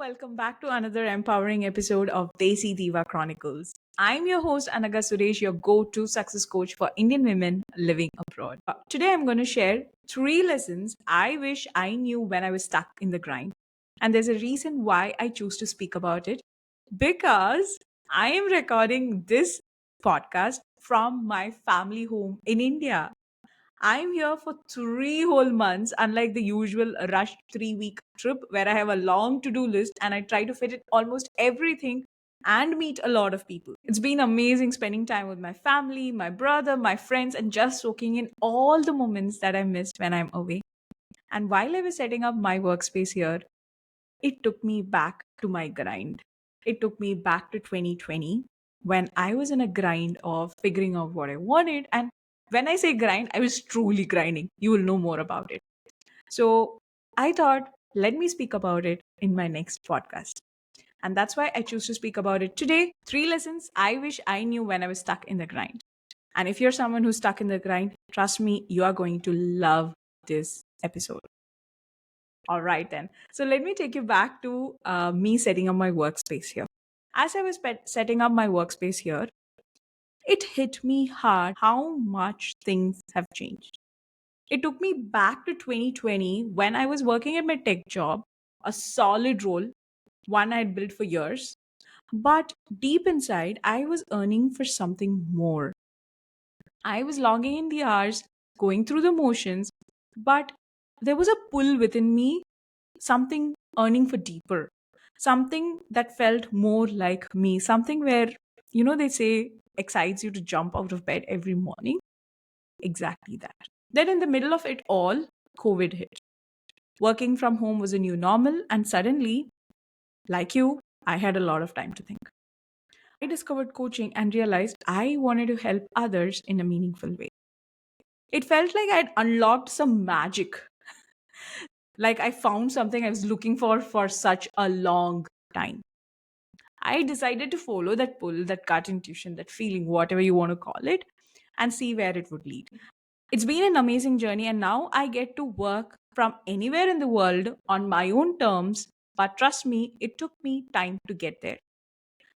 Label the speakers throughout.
Speaker 1: welcome back to another empowering episode of Desi Diva Chronicles. I'm your host, Anaga Suresh, your go to success coach for Indian women living abroad. Today, I'm going to share 3 lessons I wish I knew when I was stuck in the grind. And there's a reason why I choose to speak about it because I am recording this podcast from my family home in India. I'm here for 3 whole months, unlike the usual rushed 3 week trip where I have a long to do list and I try to fit in almost everything and meet a lot of people. It's been amazing spending time with my family, my brother, my friends, and just soaking in all the moments that I missed when I'm away. And while I was setting up my workspace here, it took me back to my grind. It took me back to 2020 when I was in a grind of figuring out what I wanted. And when I say grind, I was truly grinding. You will know more about it. So I thought, let me speak about it in my next podcast. And that's why I choose to speak about it today. 3 lessons I wish I knew when I was stuck in the grind. And if you're someone who's stuck in the grind, trust me, you are going to love this episode. All right, then. So let me take you back to me setting up my workspace here. As I was setting up my workspace here, it hit me hard how much things have changed. It took me back to 2020 when I was working at my tech job, a solid role, one I had built for years. But deep inside, I was earning for something more. I was logging in the hours, going through the motions, but there was a pull within me, something earning for deeper, something that felt more like me, something where, they say excites you to jump out of bed every morning. Exactly that. Then, in the middle of it all, COVID hit. Working from home was a new normal, and suddenly, like you, I had a lot of time to think. I discovered coaching and realized I wanted to help others in a meaningful way. It felt like I'd unlocked some magic, like I found something I was looking for such a long time. I decided to follow that pull, that gut intuition, that feeling, whatever you want to call it, and see where it would lead. It's been an amazing journey, and now I get to work from anywhere in the world on my own terms. But trust me, it took me time to get there.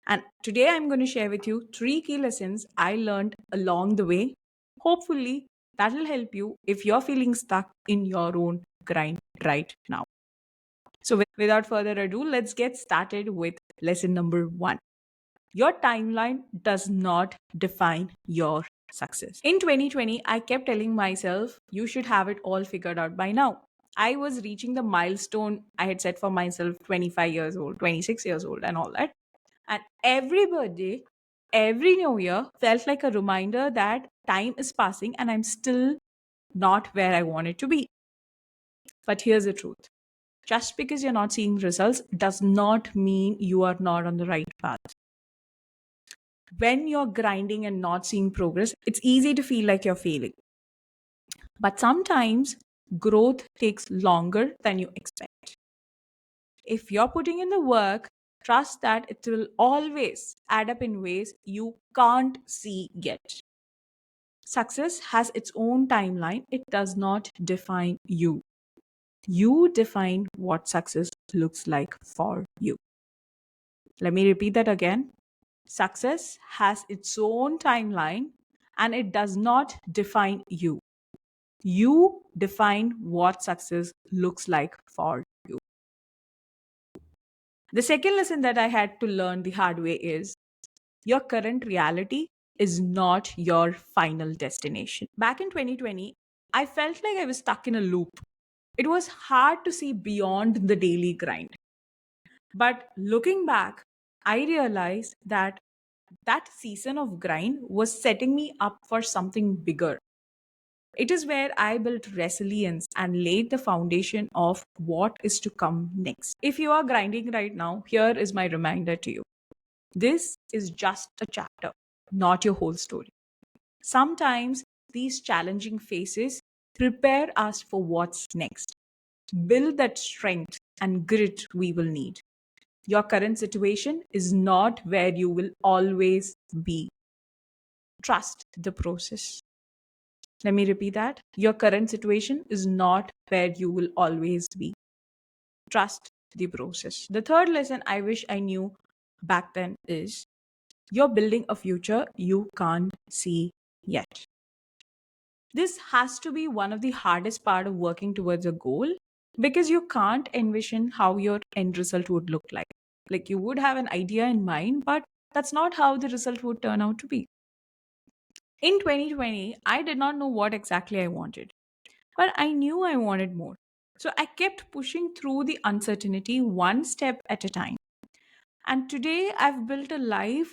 Speaker 1: And today I'm going to share with you 3 key lessons I learned along the way. Hopefully, that will help you if you're feeling stuck in your own grind right now. So, without further ado, let's get started with lesson number 1. Your timeline does not define your success. In 2020, I kept telling myself, you should have it all figured out by now. I was reaching the milestone I had set for myself, 25 years old, 26 years old, and all that. And every birthday, every new year felt like a reminder that time is passing and I'm still not where I wanted to be. But here's the truth, just because you're not seeing results does not mean you are not on the right path. When you're grinding and not seeing progress, it's easy to feel like you're failing. But sometimes growth takes longer than you expect. If you're putting in the work, trust that it will always add up in ways you can't see yet. Success has its own timeline, it does not define you. You define what success looks like for you. Let me repeat that again. Success has its own timeline and it does not define you. You define what success looks like for you. The second lesson that I had to learn the hard way is your current reality is not your final destination. Back in 2020, I felt like I was stuck in a loop. It was hard to see beyond the daily grind. But looking back, I realized that that season of grind was setting me up for something bigger. It is where I built resilience and laid the foundation of what is to come next. If you are grinding right now, here is my reminder to you. This is just a chapter, not your whole story. Sometimes these challenging phases prepare us for what's next. Build that strength and grit we will need. Your current situation is not where you will always be. Trust the process. Let me repeat that. Your current situation is not where you will always be. Trust the process. The third lesson I wish I knew back then is you're building a future you can't see yet. This has to be one of the hardest part of working towards a goal because you can't envision how your end result would look like. Like you would have an idea in mind, but that's not how the result would turn out to be. In 2020, I did not know what exactly I wanted, but I knew I wanted more. So I kept pushing through the uncertainty one step at a time. And today I've built a life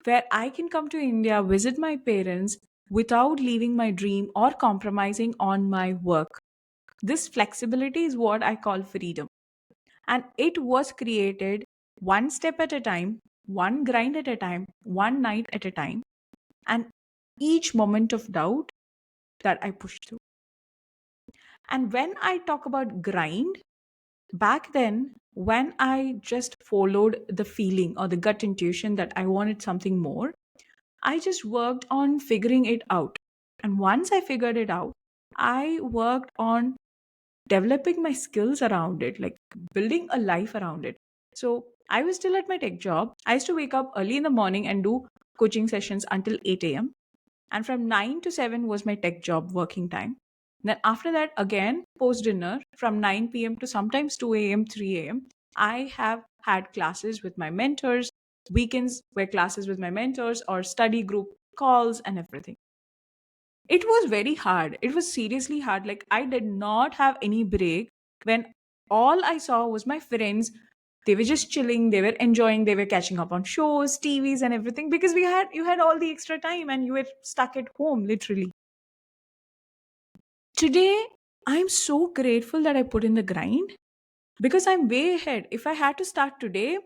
Speaker 1: where I can come to India, visit my parents without leaving my dream or compromising on my work. This flexibility is what I call freedom. And it was created one step at a time, one grind at a time, one night at a time, and each moment of doubt that I pushed through. And when I talk about grind, back then, when I just followed the feeling or the gut intuition that I wanted something more, I just worked on figuring it out. And once I figured it out, I worked on developing my skills around it, like building a life around it. So I was still at my tech job. I used to wake up early in the morning and do coaching sessions until 8 a.m. And from 9 to 7 was my tech job working time. Then after that, again, post dinner from 9 p.m. to sometimes 2 a.m., 3 a.m., I have had classes with my mentors. Weekends were classes with my mentors or study group calls and everything. It was very hard. It was seriously hard. Like I did not have any break when all I saw was my friends. They were just chilling, they were enjoying, they were catching up on shows, TVs and everything because we had you had all the extra time and you were stuck at home literally. Today, I'm so grateful that I put in the grind because I'm way ahead. If I had to start today,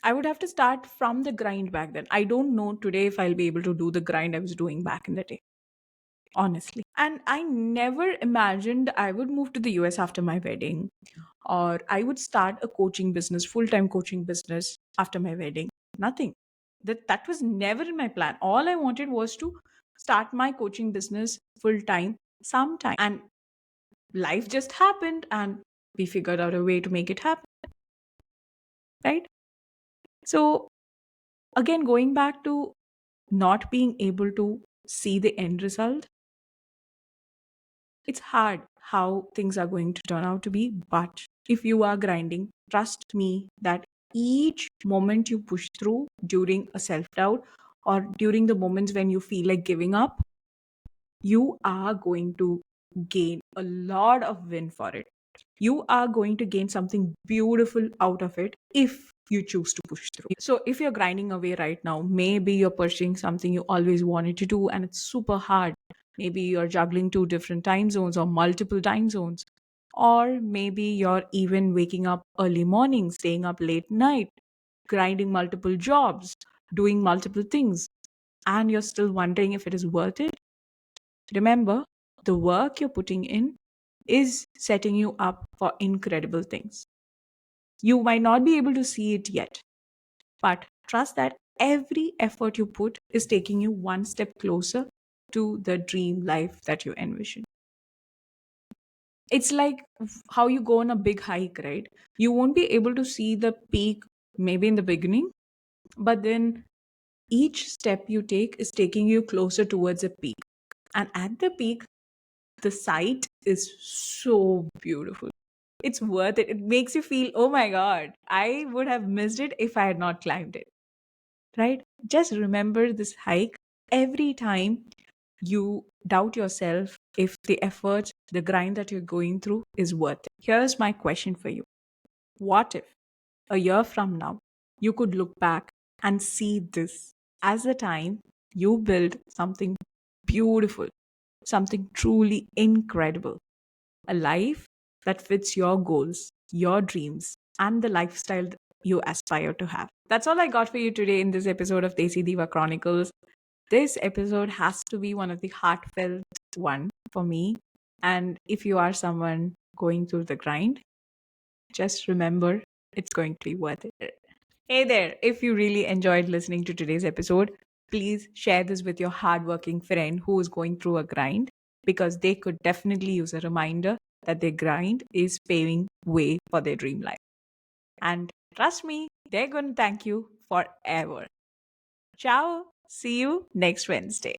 Speaker 1: I would have to start from the grind back then. I don't know today if I'll be able to do the grind I was doing back in the day, honestly. And I never imagined I would move to the US after my wedding or I would start a coaching business, full-time coaching business after my wedding. Nothing. That was never in my plan. All I wanted was to start my coaching business full time sometime. And life just happened and we figured out a way to make it happen, right? So again, going back to not being able to see the end result, it's hard how things are going to turn out to be. But if you are grinding, trust me that each moment you push through during a self doubt or during the moments when you feel like giving up, you are going to gain a lot of win for it. You are going to gain something beautiful out of it if you choose to push through. So, if you're grinding away right now, maybe you're pursuing something you always wanted to do and it's super hard. Maybe you're juggling two different time zones or multiple time zones. Or maybe you're even waking up early morning, staying up late night, grinding multiple jobs, doing multiple things, and you're still wondering if it is worth it. Remember, the work you're putting in is setting you up for incredible things. You might not be able to see it yet, but trust that every effort you put is taking you one step closer to the dream life that you envision. It's like how you go on a big hike, right? You won't be able to see the peak maybe in the beginning, but then each step you take is taking you closer towards a peak. And at the peak, the sight is so beautiful. It's worth it. It makes you feel, oh my God, I would have missed it if I had not climbed it, right? Just remember this hike every time you doubt yourself if the effort, the grind that you're going through is worth it. Here's my question for you. What if a year from now you could look back and see this as the time you built something beautiful, something truly incredible, a life that fits your goals, your dreams, and the lifestyle that you aspire to have? That's all I got for you today in this episode of Desi Diva Chronicles. This episode has to be one of the heartfelt one for me. And if you are someone going through the grind, just remember it's going to be worth it. Hey there, if you really enjoyed listening to today's episode, please share this with your hardworking friend who is going through a grind because they could definitely use a reminder that their grind is paving way for their dream life. And trust me, they're going to thank you forever. Ciao. See you next Wednesday.